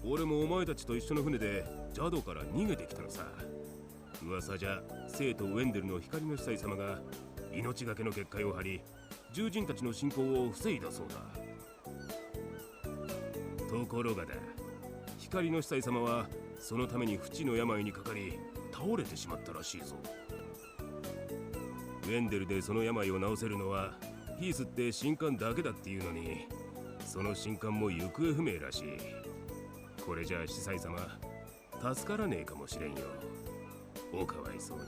俺もお前たちと一緒の船でジャドから逃げてきたのさ。噂じゃ生とウェンデルの光の司祭様が命がけの結界を張り、獣人たちの侵攻を防いだそうだ。ところがだ、光の司祭様はそのために不治の病にかかり倒れてしまったらしいぞ。ウェンデルでその病を治せるのはヒースって神官だけだっていうのに、その神官も行方不明らしい。これじゃあ司祭様助からねえかもしれんよ。おかわいそうに。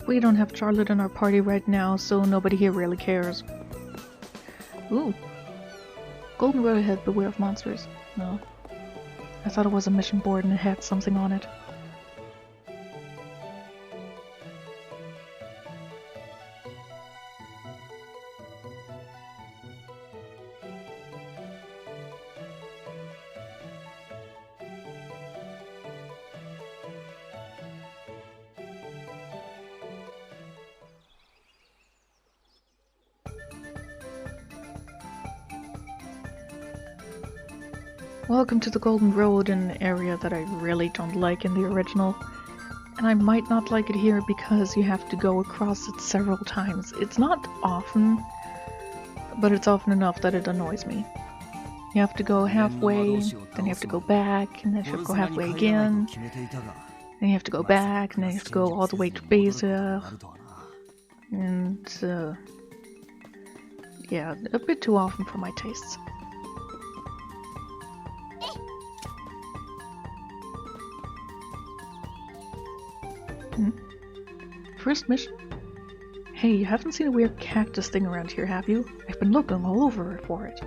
We don't have Charlotte in our party right now, so nobody here really cares. Ooh. Golden Road ahead, beware of monsters. No. I thought it was a mission board and it had something on it. Welcome to the Golden Road, an area that I really don't like in the original. And I might not like it here because you have to go across it several times. It's not often, but it's often enough that it annoys me. You have to go halfway, then you have to go back, and then you have to go halfway again. Then you have to go back, and then you have to go all the way to Baser. And, yeah, a bit too often for my tastes. First mission? Hey, you haven't seen a weird cactus thing around here, have you? I've been looking all over for it.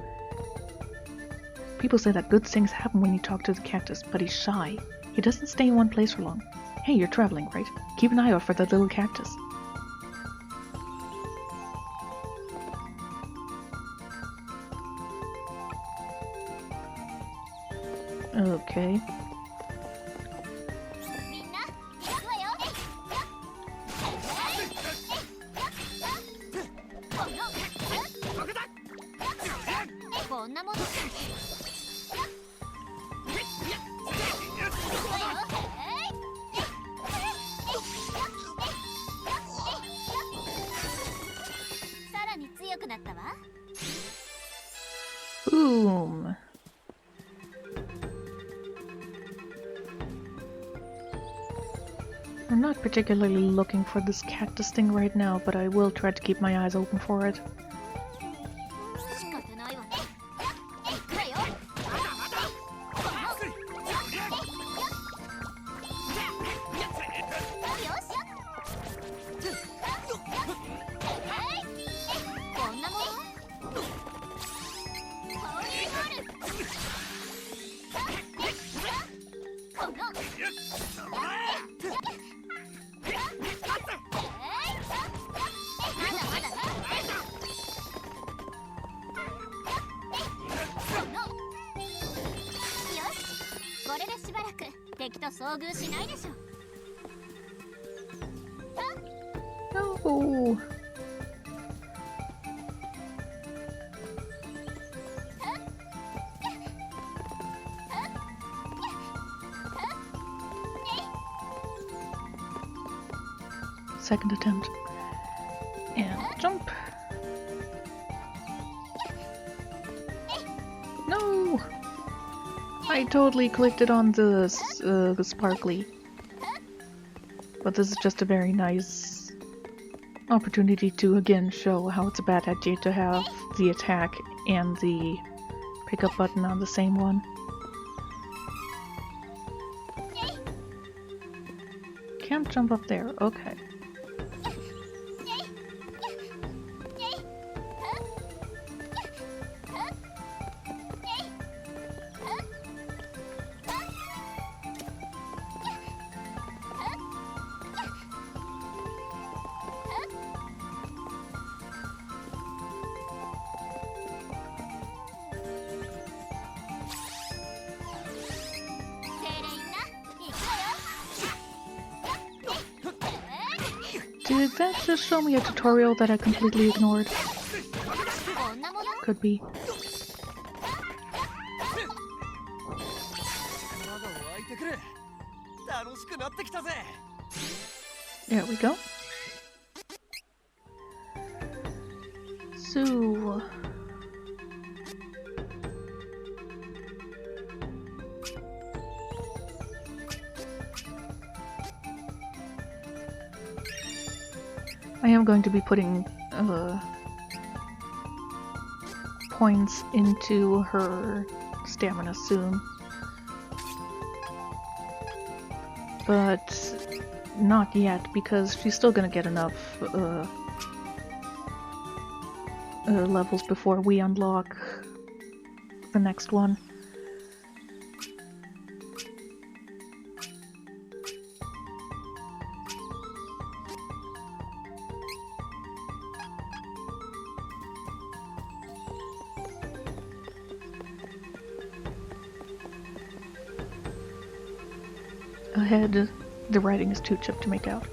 People say that good things happen when you talk to the cactus, but he's shy. He doesn't stay in one place for long. Hey, you're traveling, right? Keep an eye out for that little cactus. Okay. Boom. I'm not particularly looking for this cactus thing right now, but I will try to keep my eyes open for it. No. Second attempt. And jump. No! I totally clicked it on the sparkly. But this is just a very nice opportunity to again show how it's a bad idea to have the attack and the pickup button on the same one. Can't jump up there, okay. Did that just show me a tutorial that I completely ignored? Could be. There we go. So... I am going to be putting points into her stamina soon. But not yet, because she's still gonna get enough levels before we unlock the next one. Ahead, the writing is too chipped to make out.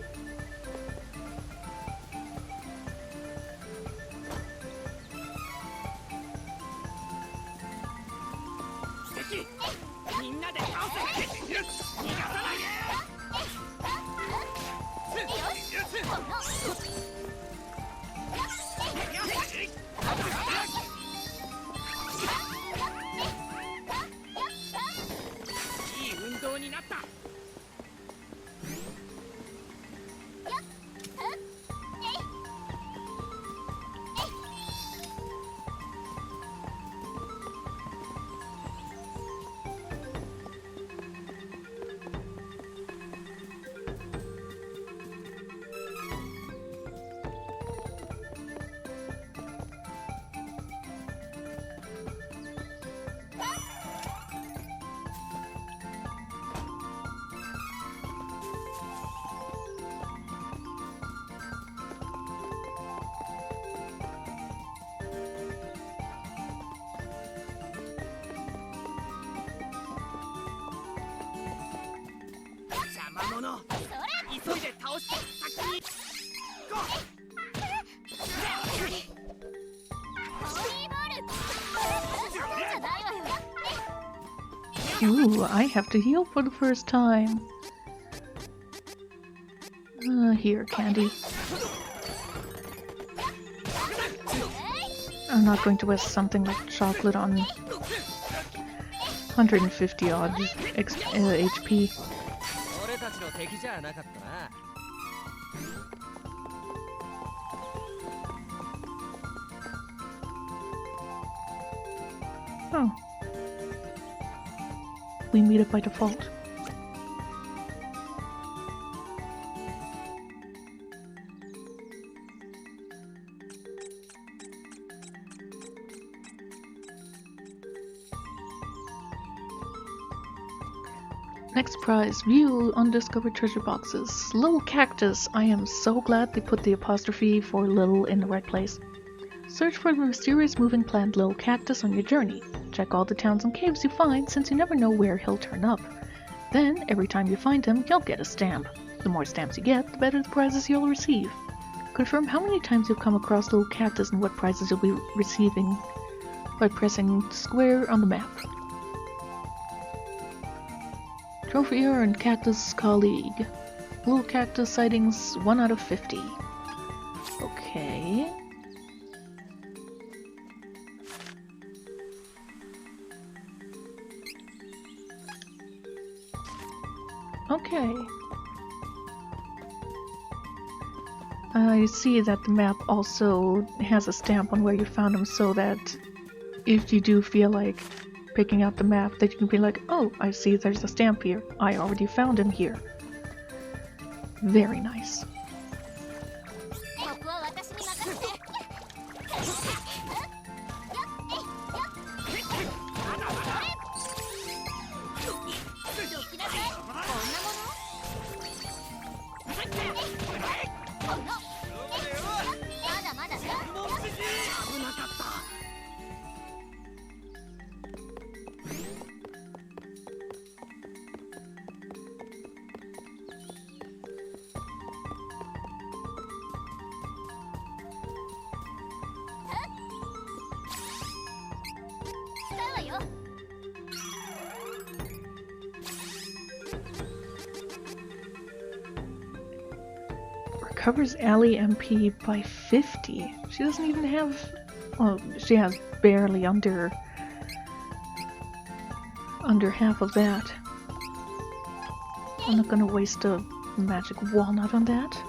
Ooh, I have to heal for the first time. Here, candy. I'm not going to waste something like chocolate on 150 odd HP. Oh. We meet it by default. Next prize, view undiscovered treasure boxes. Little cactus. I am so glad they put the apostrophe for little in the right place. Search for the mysterious moving plant Little Cactus on your journey. Check all the towns and caves you find, since you never know where he'll turn up. Then, every time you find him, you'll get a stamp. The more stamps you get, the better the prizes you'll receive. Confirm how many times you've come across Little Cactus and what prizes you'll be receiving by pressing square on the map. Trophy earned, Cactus Colleague. Little Cactus sightings 1 out of 50. Okay. Okay. I see that the map also has a stamp on where you found him, so that if you do feel like picking out the map, that you can be like, oh, I see there's a stamp here. I already found him here. Very nice. recovers ally MP by 50. She doesn't even have... Well, she has barely under half of that. I'm not gonna waste a magic walnut on that.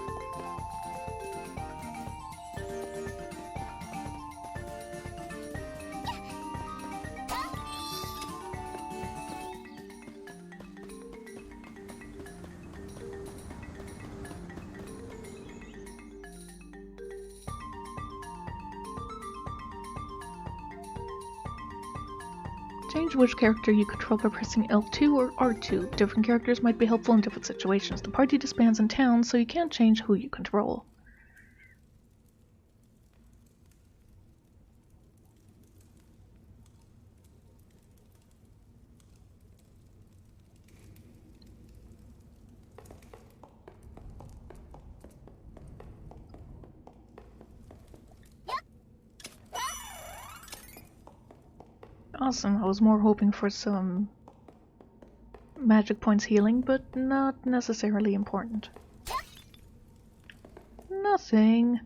Change which character you control by pressing L2 or R2. Different characters might be helpful in different situations. The party disbands in town, so you can't change who you control. Awesome, I was more hoping for some magic points healing, but not necessarily important. Nothing.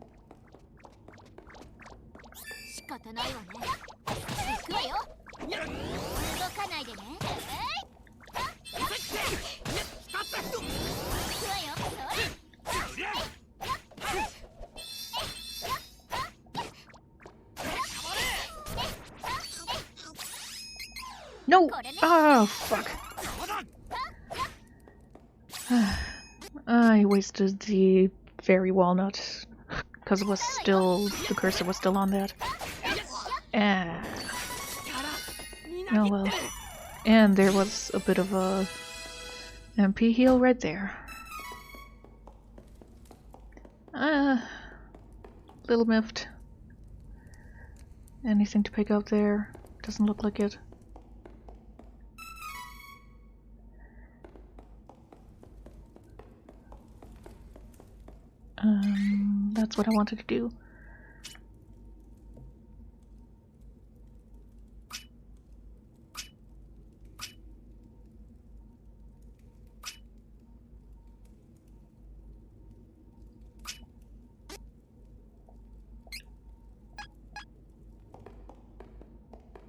No! Oh, fuck. I wasted the fairy walnut because it was still... the cursor was still on that. Ah. Oh well. And there was a bit of a MP heal right there. Little miffed. Anything to pick up there? Doesn't look like it. That's what I wanted to do.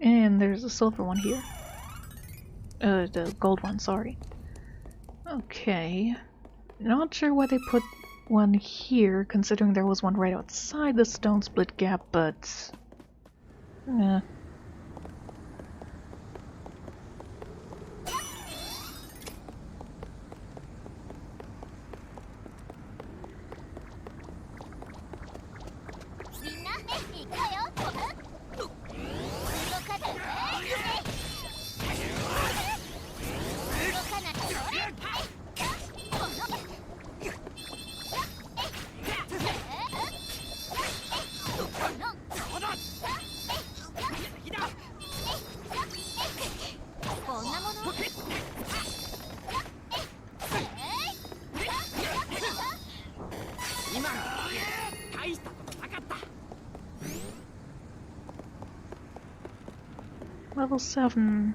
And there's a silver one here. The gold one, sorry. Okay. Not sure why they put one here, considering there was one right outside the stone split gap, but... nah. Level 7.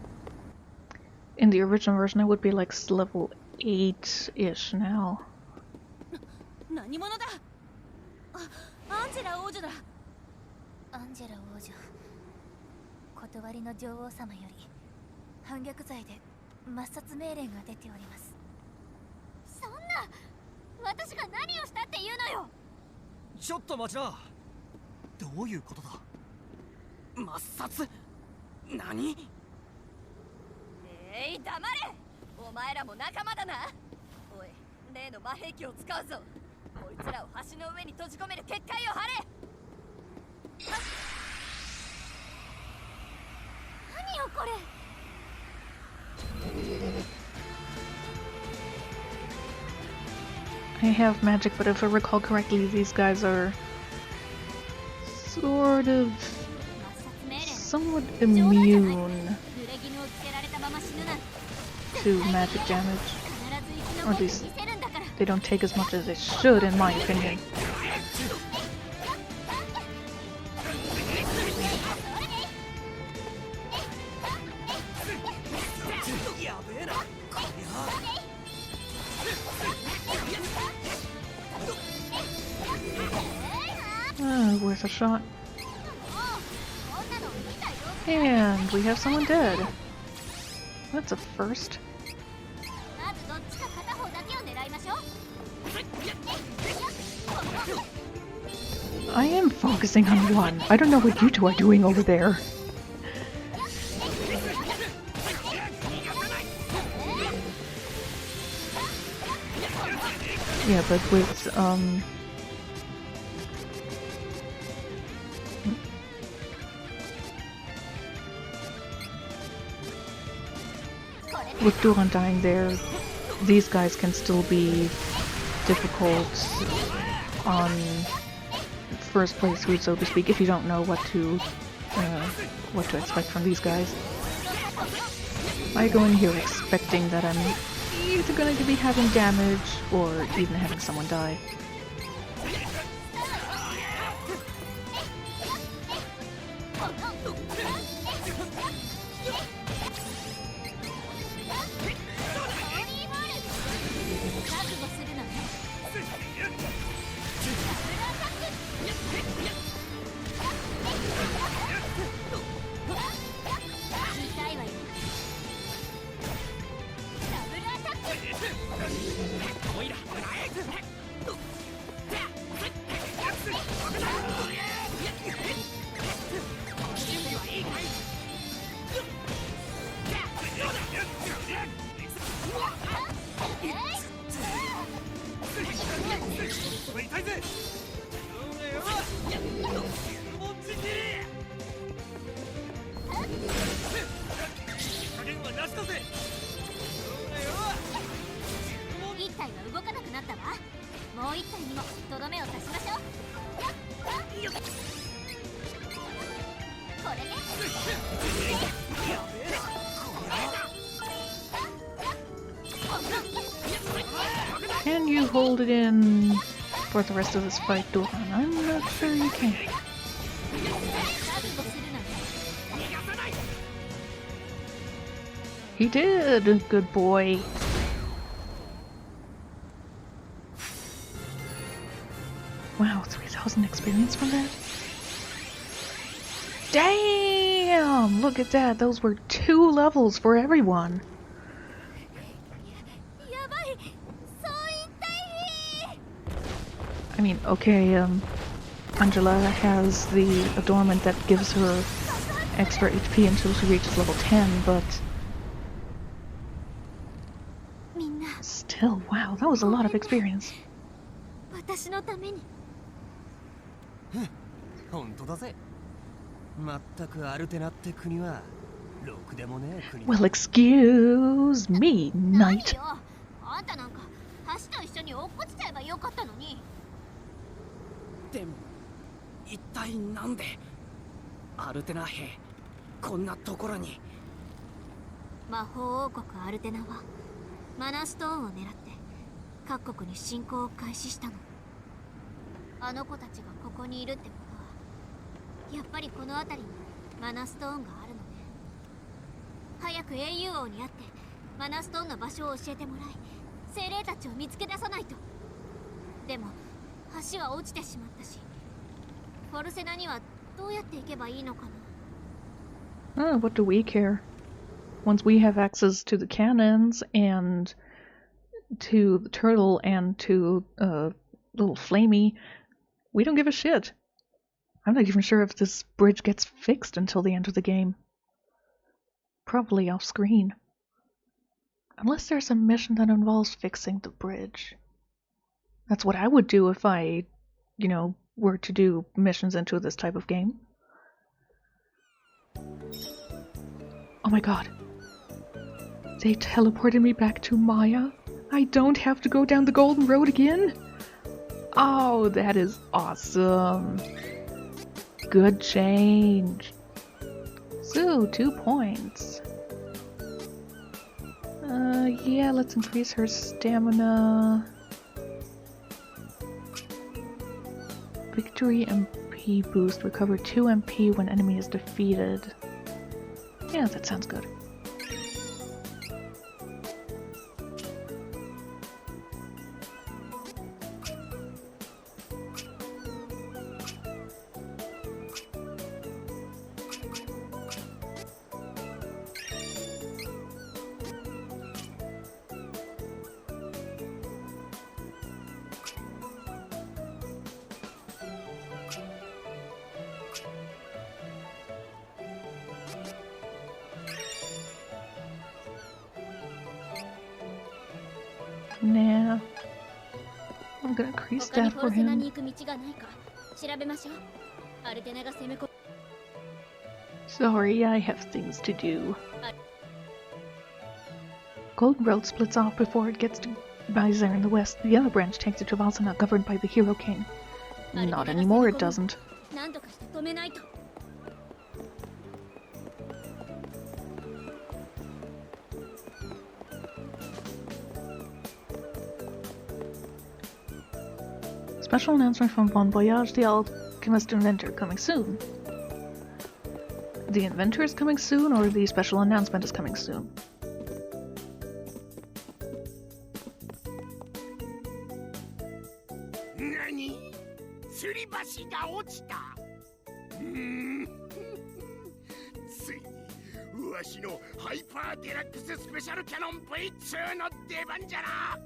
In the original version, I would be like level 8-ish now. I have magic, but if I recall correctly, these guys are sort of somewhat immune to magic damage. Or at least they don't take as much as they should, in my opinion. shot. And we have someone dead. That's a first. I am focusing on one. I don't know what you two are doing over there. Yeah, but with, with Duran dying there, these guys can still be difficult on first playthrough, so to speak, if you don't know what to expect from these guys. I go in here expecting that I'm either going to be having damage or even having someone die. Can you hold it in for the rest of this fight, Duran? I'm not sure you can. He did! Good boy. Wow, 3,000 experience from that? Damn! Look at that! Those were 2 levels for everyone! I mean, okay, Angela has the adornment that gives her extra HP until she reaches level 10, but... Still, wow, that was a lot of experience. Well, excuse me, knight. でも一体なんでアルテナ兵こんなところに。魔法王国アルテナはマナストーンを狙って各国に侵攻を開始したの。あの子たちがここにいるってことはやっぱりこの辺りにマナストーンがあるのね。早く英雄王に会ってマナストーンの場所を教えてもらい精霊たちを見つけ出さないと。でも橋は落ちてしまったし、フォルセナにはどうやって行けばいいのかな。What do we care? Once we have access to the cannons and to the turtle and to little Flamey, we don't give a shit. I'm not even sure if this bridge gets fixed until the end of the game. Probably off screen. Unless there's a mission that involves fixing the bridge. That's what I would do if I, were to do missions into this type of game. Oh my god. They teleported me back to Maia. I don't have to go down the Golden Road again. Oh, that is awesome. Good change. So, 2 points. Yeah, let's increase her stamina. Victory MP boost. Recover 2 MP when enemy is defeated. Yeah, that sounds good. Nah. I'm gonna increase that for him. Sorry, I have things to do. Golden Road splits off before it gets to Bizar in the west. The other branch takes it to Valsana, governed by the Hero King. Not anymore, it doesn't. Special announcement from Bon Voyage, the Alchemist Inventor, coming soon. The Inventor is coming soon, or the special announcement is coming soon? Nani? 吊り橋が落ちた。ついにわしのハイパーデラックススペシャルキャノン V2 の出番じゃな。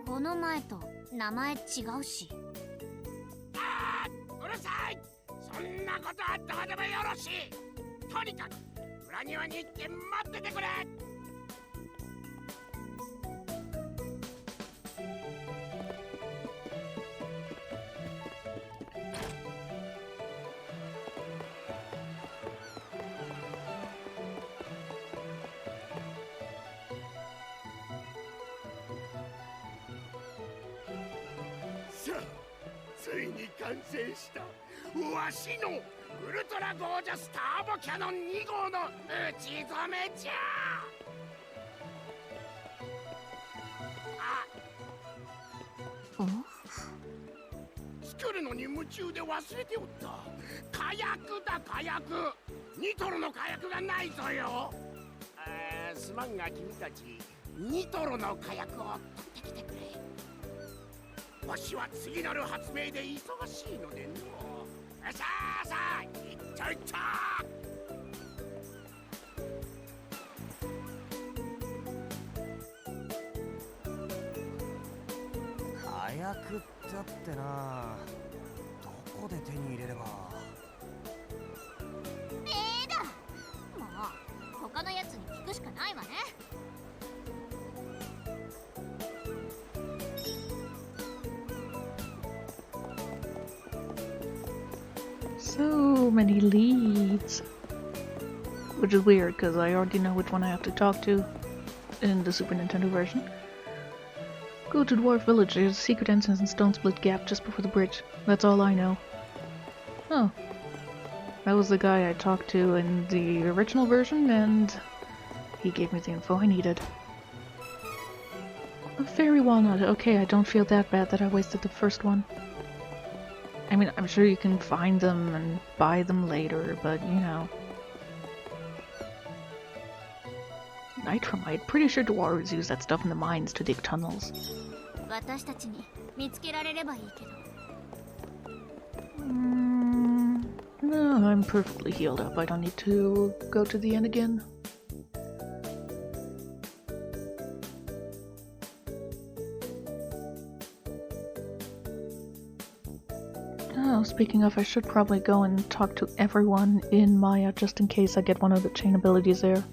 この前と名前違うし。あー、うるさい。そんなことはどうでもよろしい。とにかく裏庭に行って待っててくれ。さあ、ついに完成したわしのウルトラゴージャスターボキャノン2号の打ち止めじゃ。作るのに夢中で忘れておった。火薬だ、火薬。ニトロの火薬がないぞよ。すまんが君たちニトロの火薬を取ってきてくれ。わしは次なる発明で忙しいのでの。さあさあ、いったいった。火薬ってあってな、どこで手に入れれば。だもう他のやつに聞くしかないわね。So many leads. Which is weird, because I already know which one I have to talk to in the Super Nintendo version. Go to Dwarf Village, there's a secret entrance and stone split gap just before the bridge. That's all I know. Oh. That was the guy I talked to in the original version, and he gave me the info I needed. A fairy walnut. Okay, I don't feel that bad that I wasted the first one. I mean, I'm sure you can find them and buy them later, but you know. Nitromite. Pretty sure dwarves use that stuff in the mines to dig tunnels. No, I'm perfectly healed up. I don't need to go to the end again. Oh, speaking of, I should probably go and talk to everyone in Maia just in case I get one of the chain abilities there.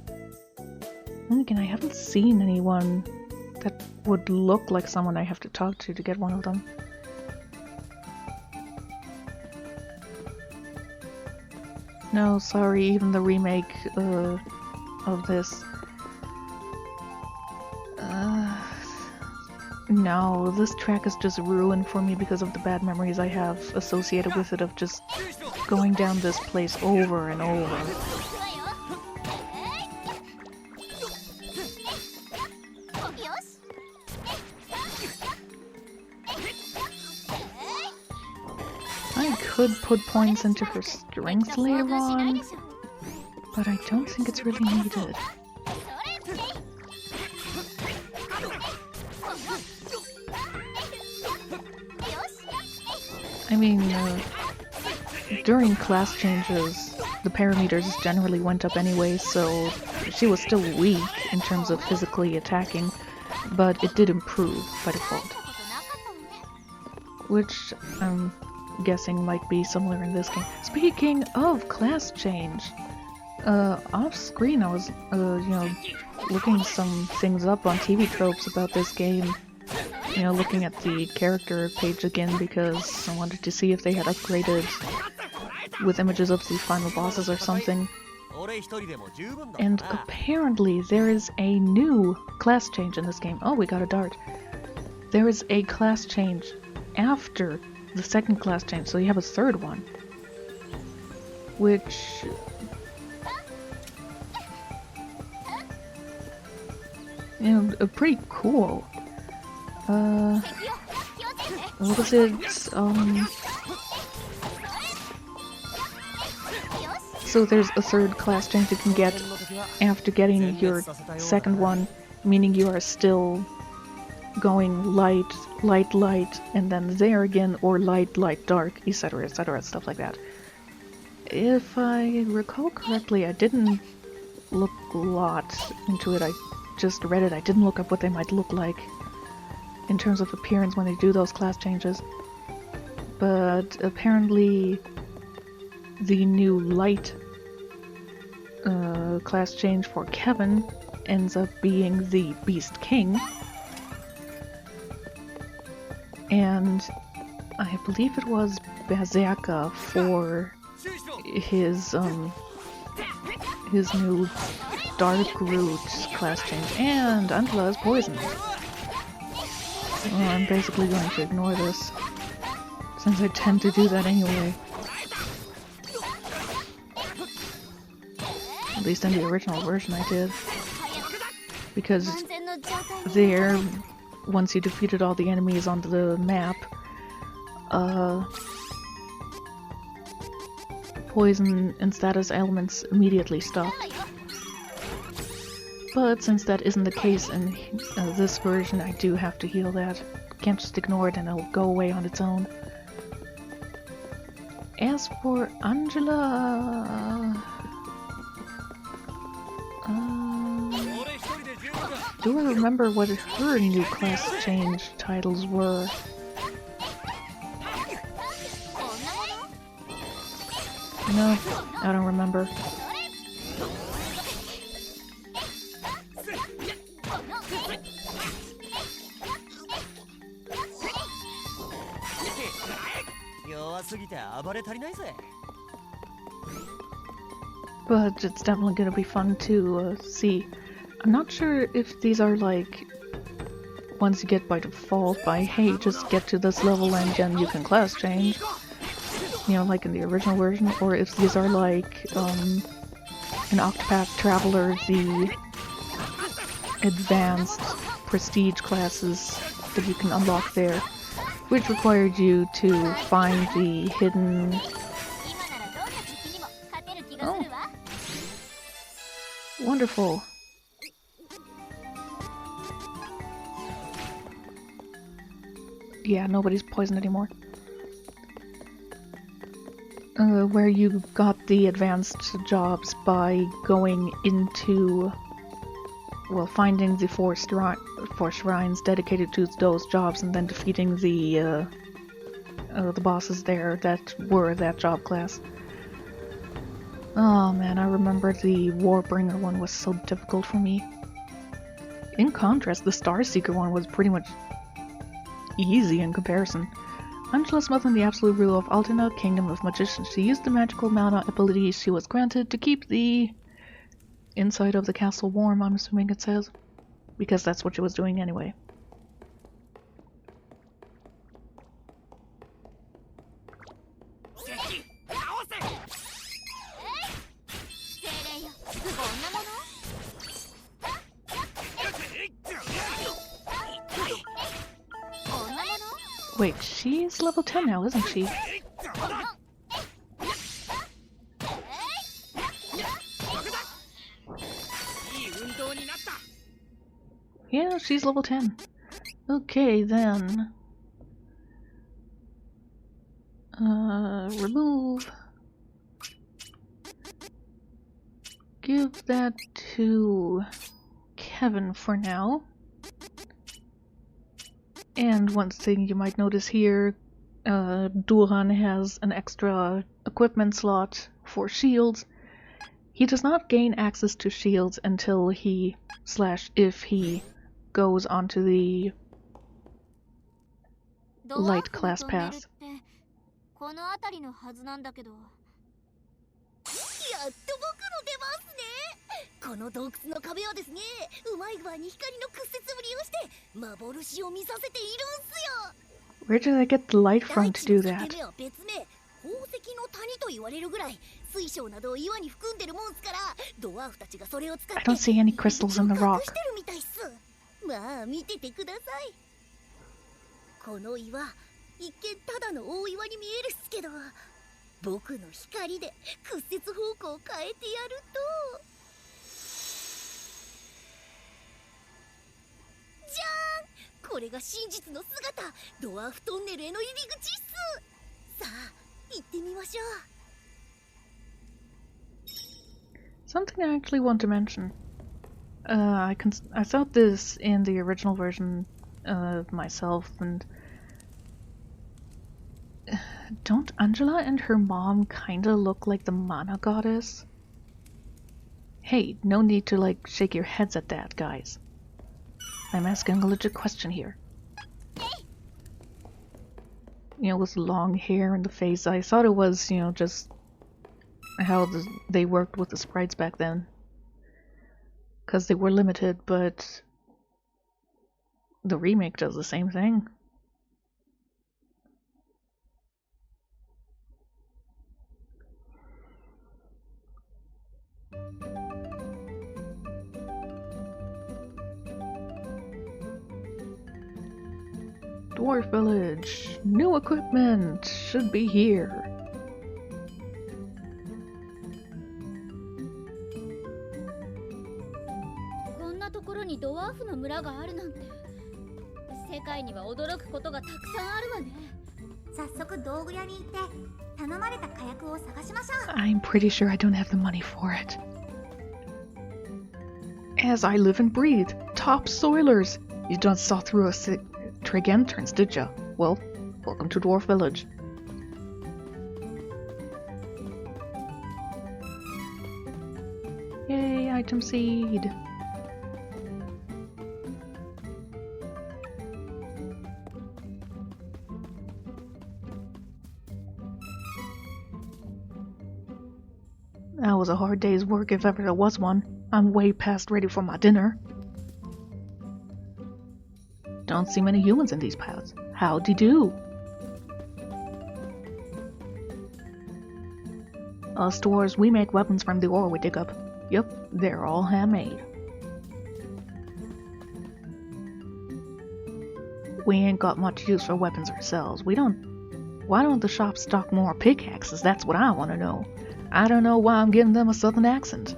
And again, I haven't seen anyone that would look like someone I have to talk to get one of them. No, sorry, even the remake of this. No, this track is just ruined for me because of the bad memories I have associated with it of just going down this place over and over. I could put points into her strength later on, but I don't think it's really needed. I mean, during class changes, the parameters generally went up anyway, so she was still weak in terms of physically attacking, but it did improve by default. Which I'm guessing might be similar in this game. Speaking of class change, off screen I was, looking some things up on TV Tropes about this game. You know, looking at the character page again because I wanted to see if they had upgraded with images of the final bosses or something. And apparently there is a new class change in this game. Oh, we got a dart. There is a class change after the second class change, so you have a third one. Which... you know, pretty cool. What was it? So there's a third class change you can get after getting your second one, meaning you are still going light, light, light, and then there again, or light, light, dark, etc., stuff like that. If I recall correctly, I didn't look a lot into it, I just read it. I didn't look up what they might look like in terms of appearance when they do those class changes. But apparently the new light class change for Kevin ends up being the Beast King. And I believe it was Berserker for his new Dark Root class change. And Angela is poisoned. So I'm basically going to ignore this, since I tend to do that anyway. At least in the original version I did. Because there, once you defeated all the enemies on the map, poison and status elements immediately stop. But since that isn't the case in this version, I do have to heal that. Can't just ignore it and it'll go away on its own. As for Angela... do I remember what her new class change titles were? No, I don't remember. But it's definitely gonna be fun to see. I'm not sure if these are like ones you get by default by, hey, just get to this level and then you can class change. You know, like in the original version, or if these are like in Octopath Traveler, the advanced prestige classes that you can unlock there, which required you to find the hidden... Oh. Wonderful. Yeah, nobody's poisoned anymore. Where you got the advanced jobs by going into, well, finding the four shrines dedicated to those jobs and then defeating the bosses there that were that job class. Oh man, I remember the Warbringer one was so difficult for me. In contrast, the Starseeker one was pretty much easy in comparison. Angela summoned the absolute ruler of Altena, Kingdom of Magicians. She used the magical mana abilities she was granted to keep the inside of the castle warm, I'm assuming it says. Because that's what she was doing anyway. Wait, she's level 10 now, isn't she? Yeah, she's level 10. Okay, then. Remove. Give that to Kevin for now. And one thing you might notice here, Duran has an extra equipment slot for shields. He does not gain access to shields until he / if he goes onto the light class pass. この辺りのはずなんだけど。やっと僕の出ますね。この洞窟の壁はですね、うまい具合に光の屈折ぶりをして幻を見させているんすよ。Where did I get the light from to do that? は別名、宝石の谷と言われるぐらい、水晶などを岩に含んでるもんすから、ドワーフたちがそれを使って I don't see any crystals in the rock. してるみたいっす。まあ見ててください。この岩、一見ただの大岩に見えるっすけど、僕の光で屈折方向を変えてやると、じゃーん、これが真実の姿、ドワーフトンネルへの入り口っす。さあ行ってみましょう。 Something I actually want to mention. I thought this in the original version myself, and don't Angela and her mom kinda look like the mana goddess? Hey, no need to like shake your heads at that, guys. I'm asking a legit question here. You know, with long hair and the face, I thought it was, you know, just how they worked with the sprites back then. Because they were limited, but the remake does the same thing. Dwarf Village. New equipment should be here. I'm pretty sure I don't have the money for it. As I live and breathe, topsoilers! You don't saw through a trig entrance, did ya? Well, welcome to Dwarf Village. Yay, item seed! That was a hard day's work if ever there was one. I'm way past ready for my dinner. Don't see many humans in these paths. Howdy do. Us dwarves, we make weapons from the ore we dig up. Yup, they're all handmade. We ain't got much use for weapons ourselves. Why don't the shops stock more pickaxes? That's what I want to know. I don't know why I'm giving them a southern accent.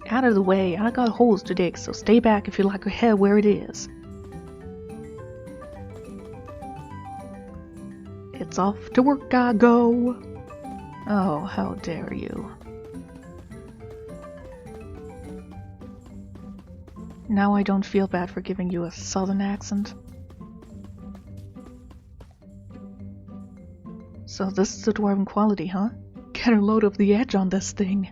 Out of the way, I got holes to dig, so stay back if you like your head where it is. It's off to work I go. Oh, how dare you. Now I don't feel bad for giving you a southern accent. So this is the dwarven quality, huh? Get a load of the edge on this thing.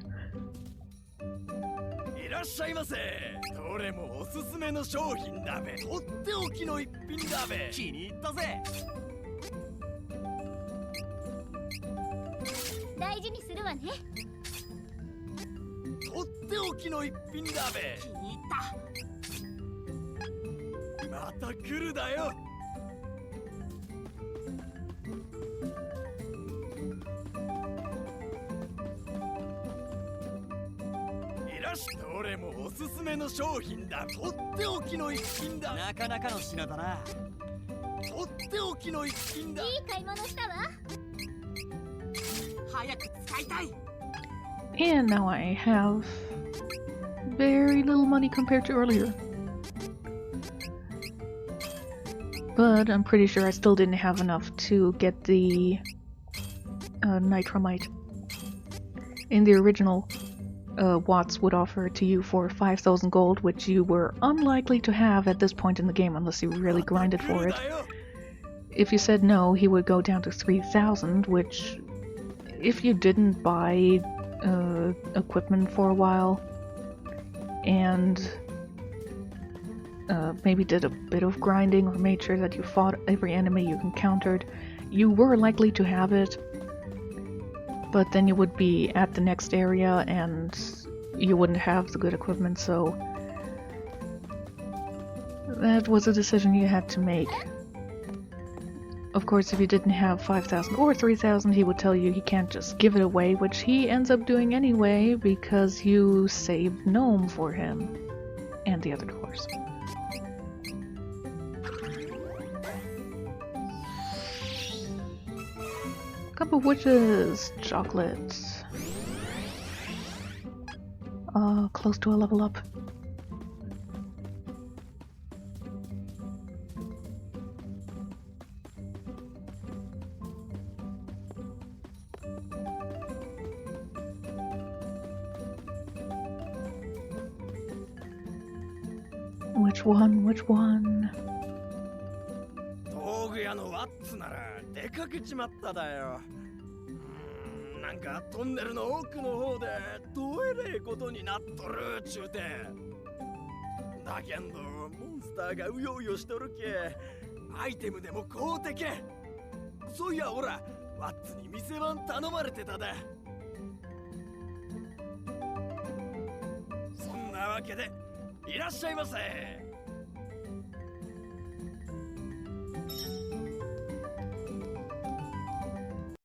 And now I have very little money compared to earlier. But I'm pretty sure I still didn't have enough to get the nitromite. In the original, Watts would offer it to you for 5,000 gold, which you were unlikely to have at this point in the game unless you really grinded for it. If you said no, he would go down to 3,000, which, if you didn't buy equipment for a while and maybe did a bit of grinding or made sure that you fought every enemy you encountered, you were likely to have it. But then you would be at the next area and you wouldn't have the good equipment, so that was a decision you had to make. Of course, if you didn't have 5,000 or 3,000, he would tell you he can't just give it away, which he ends up doing anyway because you saved Gnome for him and the other dwarves. Cup of Witches, chocolate. Close to a level up. Which one? Which one? 道具屋のワッツなら出かけちまっただよ。なんかトンネルの奥の方でどえれえことになっとるちゅうて。だけんどモンスターがうようよしとるけ、アイテムでも買うてけ。そういやほら、ワッツに店番頼まれてただ。そんなわけでいらっしゃいませ。